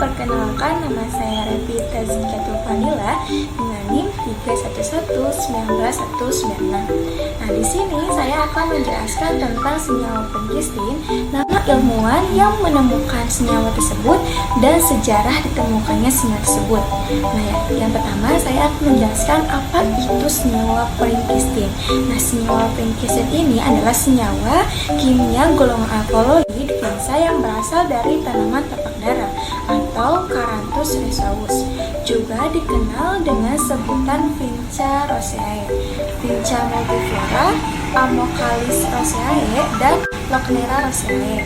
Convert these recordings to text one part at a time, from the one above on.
Perkenalkan, nama saya Revita Zikatul Fadila dengan NIM 3111919. Nah, di sini saya akan menjelaskan tentang senyawa penkistin, nama ilmuwan yang menemukan senyawa tersebut, dan sejarah ditemukannya senyawa tersebut. Nah, yang pertama saya akan menjelaskan apa itu senyawa penkistin. Nah, senyawa penkistin ini adalah senyawa kimia golongan alkaloid finca yang berasal dari tanaman tapak dara atau Caranthus rhesus, juga dikenal dengan sebutan Finca roseae, Finca multiflora, Ammocalis roseae, dan Lochnera roseae.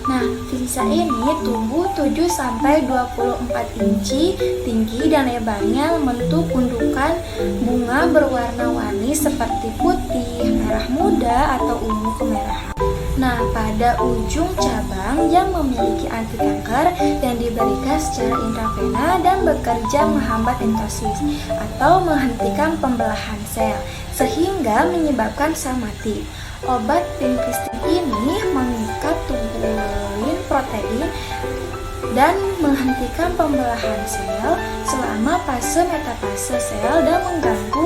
Nah, Finca ini tumbuh 7-24 inci tinggi dan lebarnya membentuk gundukan bunga berwarna-warni seperti putih, merah muda, atau ungu kemerahan. Nah, pada ujung cabang yang memiliki anti kanker yang diberikan secara intravena dan bekerja menghambat entosis atau menghentikan pembelahan sel sehingga menyebabkan sel mati. Obat vinkistin ini mengikat tubulin protein dan menghentikan pembelahan sel selama fase metafase sel dan mengganggu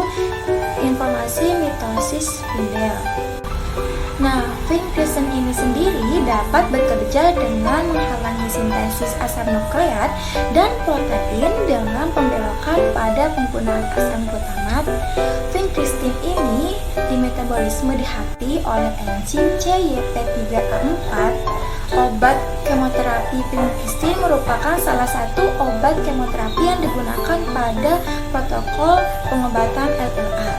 informasi mitosis spindel. Nah, vinkistin ini sendiri dapat bekerja dengan menghalangi sintesis asam nukleat dan protein dengan pembelokan pada penggunaan asam glutamat. Vinkistin ini dimetabolisme di hati oleh enzim CYP3A4. Obat kemoterapi vinkistin merupakan salah satu obat kemoterapi yang digunakan pada protokol pengobatan LLA.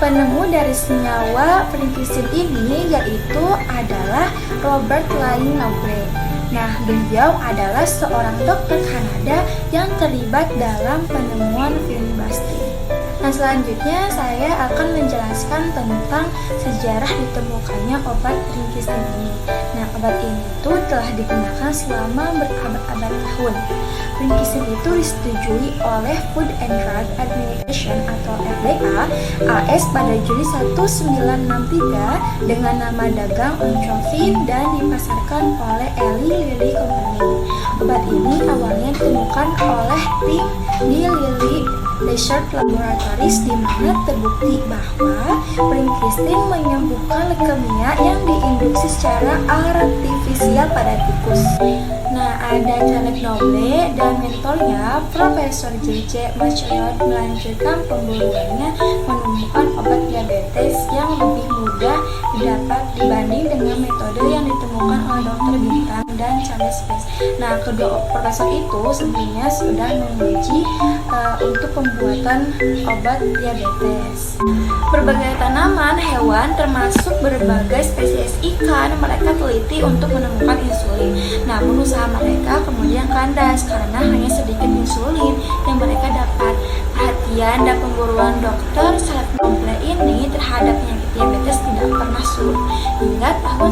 Penemu dari senyawa vinkistin ini yaitu adalah Robert Lane Noble. Nah, beliau adalah seorang dokter Kanada yang terlibat dalam penemuan vinkistin. Nah, selanjutnya saya akan menjelaskan tentang sejarah ditemukannya obat vinkistin ini. Nah, obat ini itu telah digunakan selama berabad-abad tahun. Vinkistin itu disetujui oleh Food and Drug Administration atau FDA AS pada Juli 1963 dengan nama dagang Oncovin dan dipasarkan oleh Eli Lilly Company. Obat ini awalnya ditemukan oleh tim di Lilly Research Laboratories di mana terbukti bahwa vinkistin menyembuhkan leukemia yang diinduksi secara artifisial pada tikus. Nah, ada Charles Noble dan mentornya Profesor J.J. Macleod melanjutkan pemburuannya menemukan obat diabetes yang lebih mudah didapat dibanding dengan metode yang ditemukan oleh Dr. Bintang dan Charles Best. Nah, kedua profesor itu sebenarnya sudah menguji untuk pembuatan obat diabetes. Berbagai tanaman, hewan, termasuk berbagai spesies ikan, mereka teliti untuk menemukan insulin. Namun usaha mereka kemudian kandas karena hanya sedikit insulin yang mereka dapat. Perhatian dan pemburuan Dr. Charles Noble ini terhadap penyakit diabetes tidak pernah surut hingga tahun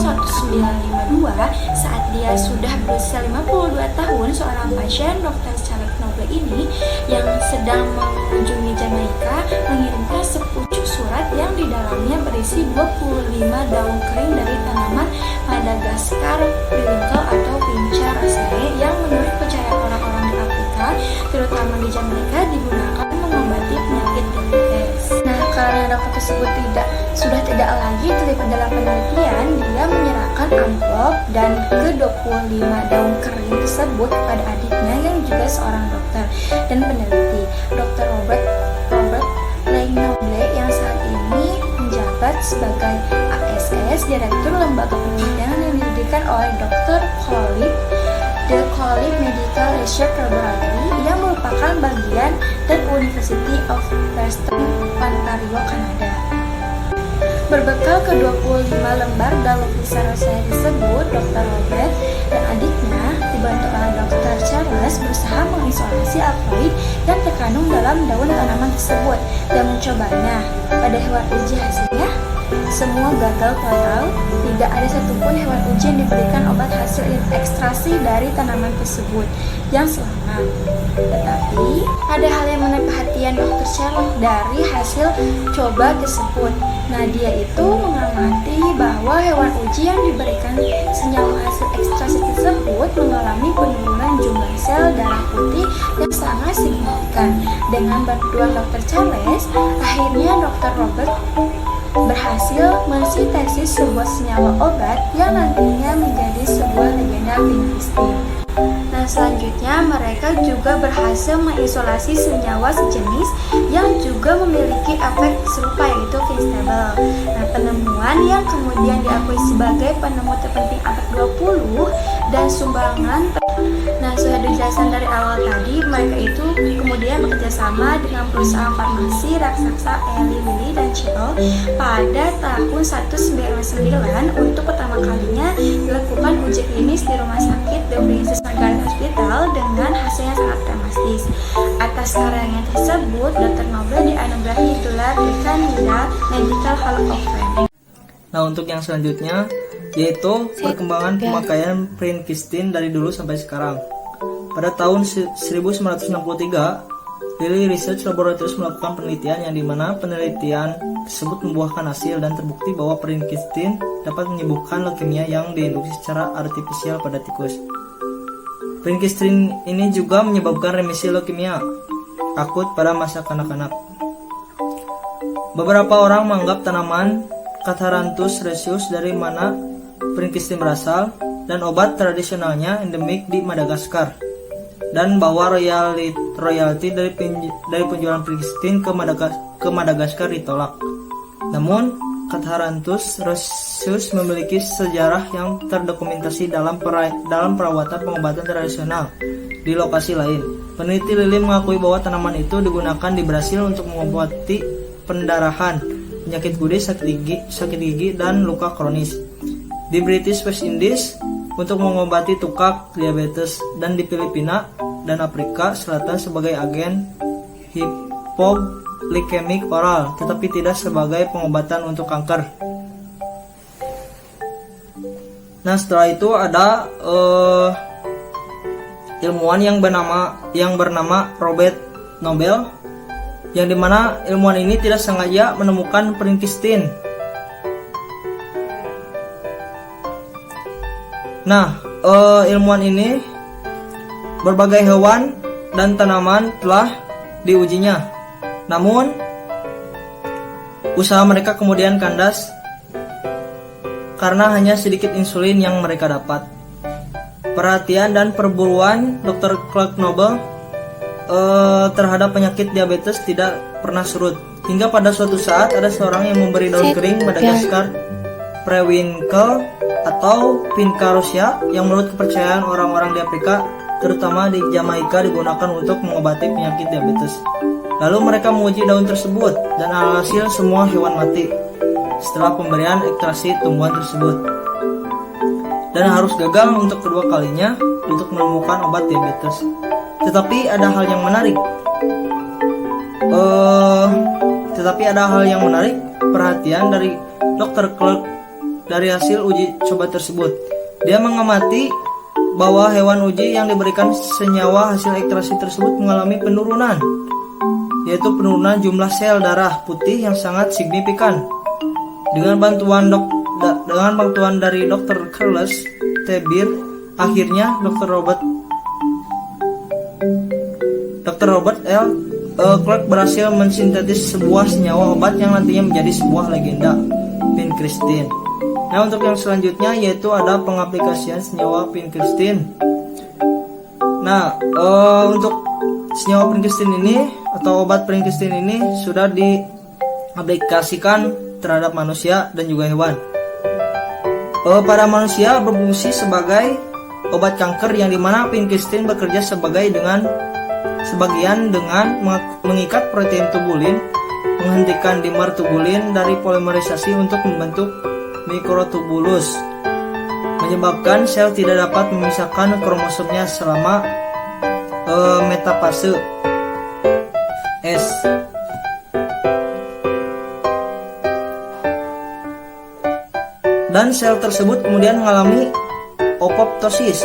1952 saat dia sudah berusia 52 tahun. Seorang pasien Dr. Charles Noble ini yang sedang mengunjungi Jamaika mengirimkan sepucuk surat yang di dalamnya berisi 25 daun kering dari tanaman Madagaskar Periwinkle atau Finca roseae yang menurut kepercayaan orang-orang di Afrika, terutama di Jamaika, digunakan mengobati penyakit diabetes. Nah, karena dokter tersebut sudah tidak lagi terlibat dalam penelitian, dia menyerahkan amplop dan ke-25 daun kering tersebut kepada adiknya yang juga seorang dokter dan peneliti, Dr. Robert Lane Noble, yang saat ini menjabat sebagai ASS, Direktur Lembaga Penelitian yang didirikan oleh Dr. The College Medical Research Laboratory yang merupakan bagian dari University of Western Ontario, Kanada. Berbekal ke-25 lembar daun Finca roseae tersebut, Dr. Robert dan adiknya dibantu oleh Dr. Charles berusaha mengisolasi alkaloid yang terkandung dalam daun tanaman tersebut dan mencobanya pada hewan uji. Hasilnya semua gagal total. Tidak ada satupun hewan uji yang diberikan obat hasil ekstraksi dari tanaman tersebut yang selamat. Tetapi ada hal yang menarik perhatian Dr. Charles dari hasil coba tersebut. Nah, dia itu mengamati bahwa hewan uji yang diberikan senyawa hasil ekstraksi tersebut mengalami penurunan jumlah sel darah putih yang sangat signifikan. Dengan bantuan Dr. Charles, akhirnya Dr. Robert berhasil mensintesis sebuah senyawa obat yang nantinya menjadi sebuah legenda vincristine. Nah, selanjutnya mereka juga berhasil mengisolasi senyawa sejenis yang juga memiliki efek serupa, yaitu vinstable. Nah, penemuan yang kemudian diakui sebagai penemu terpenting abad 20 dan sumbangan. Nah, sudah dijelaskan dari awal tadi, mereka itu kemudian bekerja sama dengan perusahaan farmasi raksasa Eli Lilly dan Chill pada tahun 1999 untuk pertama kalinya dilakukan uji klinis di rumah sakit The Princess Margaret Hospital dengan hasil yang sangat dramatis. Atas karyanya tersebut, Dr. Nobel dianugerahi gelar The Canada Medical Hall of Fame. Nah, untuk yang selanjutnya yaitu perkembangan pemakaian vincristine dari dulu sampai sekarang. Pada tahun 1963, Lilly Research Laboratories melakukan penelitian yang dimana penelitian tersebut membuahkan hasil dan terbukti bahwa vincristine dapat menyembuhkan leukemia yang diinduksi secara artifisial pada tikus. Vincristine ini juga menyebabkan remisi leukemia akut pada masa kanak-kanak. Beberapa orang menganggap tanaman Catharanthus rhesus dari mana vincristine berasal dan obat tradisionalnya endemik di Madagaskar, dan bahwa royalti dari penjualan vincristine ke Madagaskar ditolak. Namun Catharanthus rhesus memiliki sejarah yang terdokumentasi dalam perawatan pengobatan tradisional di lokasi lain. Peneliti Lilly mengakui bahwa tanaman itu digunakan di Brasil untuk mengobati pendarahan, penyakit gudes, sakit gigi, dan luka kronis. Di British West Indies untuk mengobati tukak, diabetes, dan di Filipina dan Afrika Selatan sebagai agen hypoglycemic oral, tetapi tidak sebagai pengobatan untuk kanker. Nah, setelah itu ada ilmuwan yang bernama Robert Nobel, yang dimana ilmuwan ini tidak sengaja menemukan vincristine. Nah, ilmuwan ini berbagai hewan dan tanaman telah diujinya. Namun, usaha mereka kemudian kandas karena hanya sedikit insulin yang mereka dapat. Perhatian dan perburuan Dr. Clark Nobel terhadap penyakit diabetes tidak pernah surut. Hingga pada suatu saat ada seorang yang memberi daun kering Madagaskar Periwinkle atau Vincarosia yang menurut kepercayaan orang-orang di Afrika, terutama di Jamaika, digunakan untuk mengobati penyakit diabetes. Lalu mereka menguji daun tersebut dan alhasil semua hewan mati setelah pemberian ekstraksi tumbuhan tersebut, dan harus gagal untuk kedua kalinya untuk menemukan obat diabetes. Tetapi ada hal yang menarik. Perhatian dari Dr. Clark dari hasil uji coba tersebut. Dia mengamati bahwa hewan uji yang diberikan senyawa hasil ekstraksi tersebut mengalami penurunan, yaitu penurunan jumlah sel darah putih yang sangat signifikan. Dengan bantuan dari Dr. Carlos Tebir, akhirnya Dr. Robert L. Clark berhasil mensintetis sebuah senyawa obat yang nantinya menjadi sebuah legenda, vincristine. Nah, untuk yang selanjutnya yaitu ada pengaplikasian senyawa vincristine. Nah, untuk senyawa vincristine ini atau obat vincristine ini sudah diaplikasikan terhadap manusia dan juga hewan. Pada manusia berfungsi sebagai obat kanker, yang dimana vincristine bekerja sebagian dengan mengikat protein tubulin, menghentikan dimer tubulin dari polimerisasi untuk membentuk mikrotubulus, menyebabkan sel tidak dapat memisahkan kromosomnya selama metafase S. Dan sel tersebut kemudian mengalami apoptosis.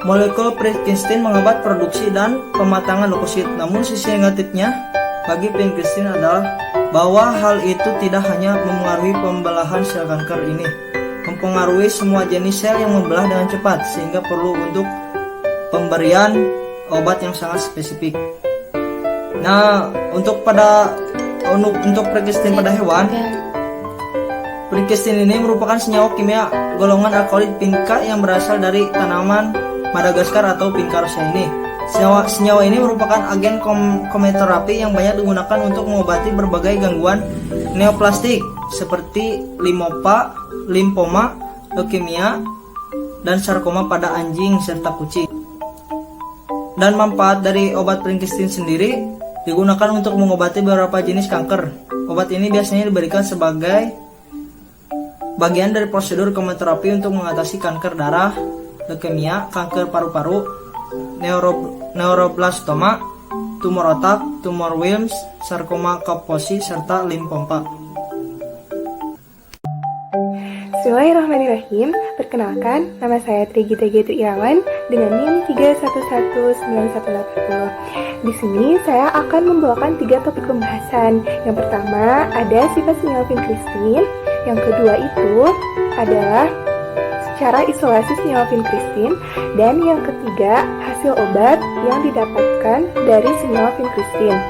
Molekul vincristine menghambat produksi dan pematangan leukosit. Namun sisi negatifnya bagi vincristine adalah bahwa hal itu tidak hanya mempengaruhi pembelahan sel kanker ini, mempengaruhi semua jenis sel yang membelah dengan cepat, sehingga perlu untuk pemberian obat yang sangat spesifik. Nah, untuk perikistin pada hewan, perikistin ini merupakan senyawa kimia golongan alkaloid pinka yang berasal dari tanaman Madagaskar atau Pinka rosea ini. Senyawa ini merupakan agen kemoterapi yang banyak digunakan untuk mengobati berbagai gangguan neoplastik seperti limfoma, leukemia, dan sarkoma pada anjing serta kucing. Dan manfaat dari obat peringkistin sendiri digunakan untuk mengobati beberapa jenis kanker. Obat ini biasanya diberikan sebagai bagian dari prosedur kemoterapi untuk mengatasi kanker darah, leukemia, kanker paru-paru, neuroblastoma, tumor otak, tumor Wilms, sarkoma Kaposi, serta limfoma. Bismillahirrahmanirrahim. Perkenalkan, nama saya Trigita Gitu Irawan dengan NIM 3119180. Di sini saya akan membawakan 3 topik pembahasan. Yang pertama ada sifat senyawa vinkristin. Yang kedua itu adalah cara isolasi senyawa vinkristin. Dan yang ketiga hasil obat yang didapatkan dari senyawa vinkristin.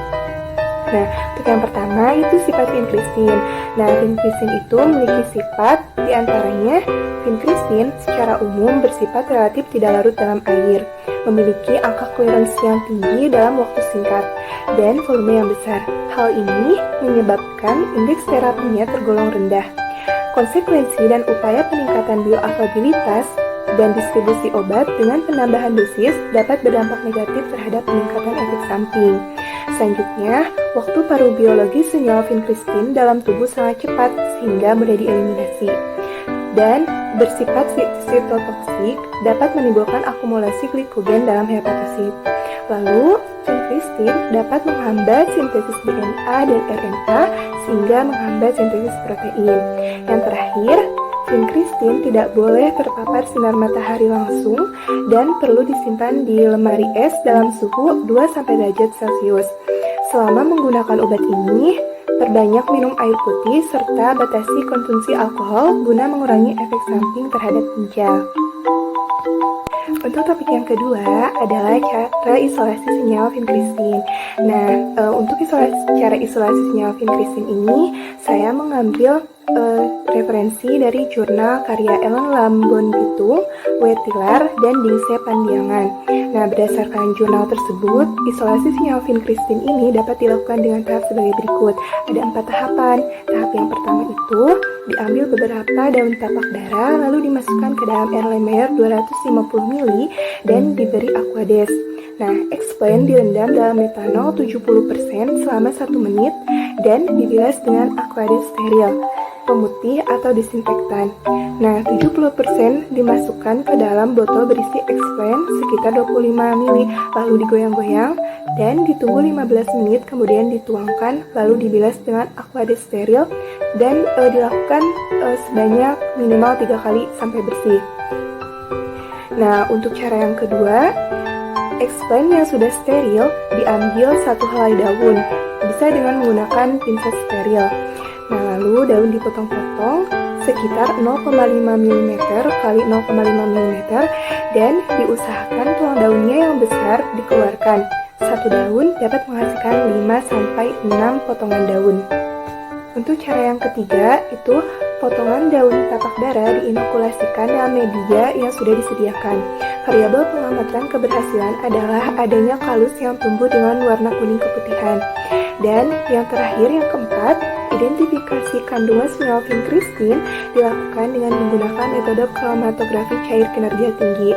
Nah, untuk yang pertama itu sifat vinkristin. Nah, vinkristin itu memiliki sifat diantaranya vinkristin secara umum bersifat relatif tidak larut dalam air, memiliki angka clearance yang tinggi dalam waktu singkat, dan volume yang besar. Hal ini menyebabkan indeks terapinya tergolong rendah. Konsekuensi dan upaya peningkatan bioavailabilitas dan distribusi obat dengan penambahan dosis dapat berdampak negatif terhadap peningkatan efek samping. Selanjutnya, waktu paruh biologi senyawa vinkristin dalam tubuh sangat cepat sehingga mudah dieliminasi. Dan bersifat sitotoksik dapat menimbulkan akumulasi glikogen dalam hepatosit. Lalu, vinkristin dapat menghambat sintesis DNA dan RNA sehingga menghambat sintesis protein. Yang terakhir, vinkristin tidak boleh terpapar sinar matahari langsung dan perlu disimpan di lemari es dalam suhu 2-3 derajat Celcius. Selama menggunakan obat ini, perbanyak minum air putih serta batasi konsumsi alkohol guna mengurangi efek samping terhadap ginjal. Untuk topik yang kedua adalah cara isolasi senyawa vinkristin. Nah, untuk cara isolasi senyawa vinkristin ini, saya mengambil referensi dari jurnal karya Ellen Lambon Bitung, Wetilar, dan Dingse Pandiangan. Nah, berdasarkan jurnal tersebut, isolasi senyawa vinkristin ini dapat dilakukan dengan tahap sebagai berikut. Ada 4 tahapan. Tahap yang pertama itu diambil beberapa daun tapak dara lalu dimasukkan ke dalam air Erlenmeyer 250 ml dan diberi Aquades. Nah, explain direndam dalam metanol 70% selama 1 menit dan dibilas dengan Aquades steril, pemutih atau disinfektan. Nah, 70% dimasukkan ke dalam botol berisi explain sekitar 25 ml, lalu digoyang-goyang dan ditunggu 15 menit, kemudian dituangkan, lalu dibilas dengan Aquades steril dan dilakukan sebanyak minimal 3 kali sampai bersih. Nah, untuk cara yang kedua, explain yang sudah steril diambil 1 helai daun, bisa dengan menggunakan pinset steril. Nah, lalu daun dipotong-potong sekitar 0,5 mm kali 0,5 mm dan diusahakan tulang daunnya yang besar dikeluarkan. 1 daun dapat menghasilkan 5-6 potongan daun. Untuk cara yang ketiga itu potongan daun tapak dara diinokulasikan dalam media yang sudah disediakan. Variabel pengamatan keberhasilan adalah adanya kalus yang tumbuh dengan warna kuning keputihan. Dan yang terakhir, yang keempat, identifikasi kandungan senyawa vinkristin dilakukan dengan menggunakan metode kromatografi cair kinerja tinggi.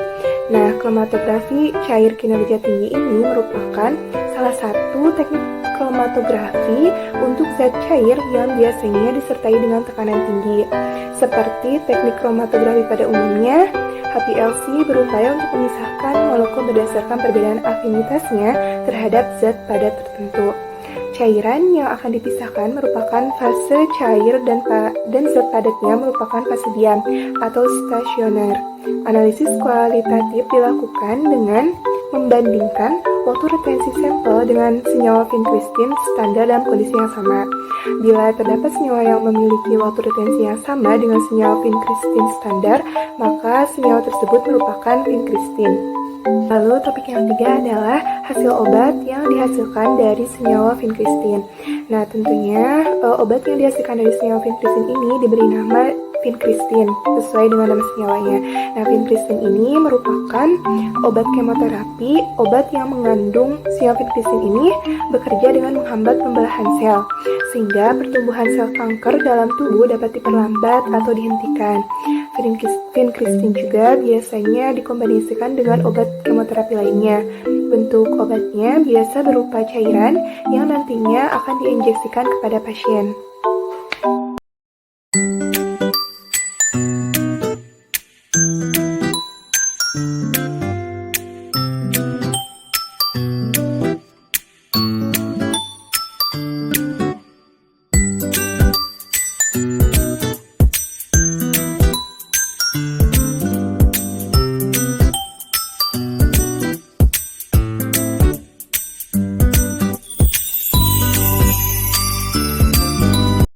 Nah, kromatografi cair kinerja tinggi ini merupakan salah satu teknik kromatografi untuk zat cair yang biasanya disertai dengan tekanan tinggi. Seperti teknik kromatografi pada umumnya, HPLC berupaya untuk memisahkan molekul berdasarkan perbedaan afinitasnya terhadap zat padat tertentu. Cairan yang akan dipisahkan merupakan fase cair dan zat padatnya merupakan fase diam atau stasioner. Analisis kualitatif dilakukan dengan membandingkan waktu retensi sampel dengan senyawa vinkristin standar dalam kondisi yang sama. Bila terdapat senyawa yang memiliki waktu retensi yang sama dengan senyawa vinkristin standar, maka senyawa tersebut merupakan vinkristin. Lalu topik yang ketiga adalah hasil obat yang dihasilkan dari senyawa vinkristin. Nah, tentunya obat yang dihasilkan dari senyawa vinkristin ini diberi nama vinkristin sesuai dengan nama senyawanya. Nah, vinkristin ini merupakan obat kemoterapi. Obat yang mengandung senyawa vinkristin ini bekerja dengan menghambat pembelahan sel, sehingga pertumbuhan sel kanker dalam tubuh dapat diperlambat atau dihentikan. Vinkristin juga biasanya dikombinasikan dengan obat kemoterapi lainnya. Bentuk obatnya biasa berupa cairan yang nantinya akan diinjeksikan kepada pasien.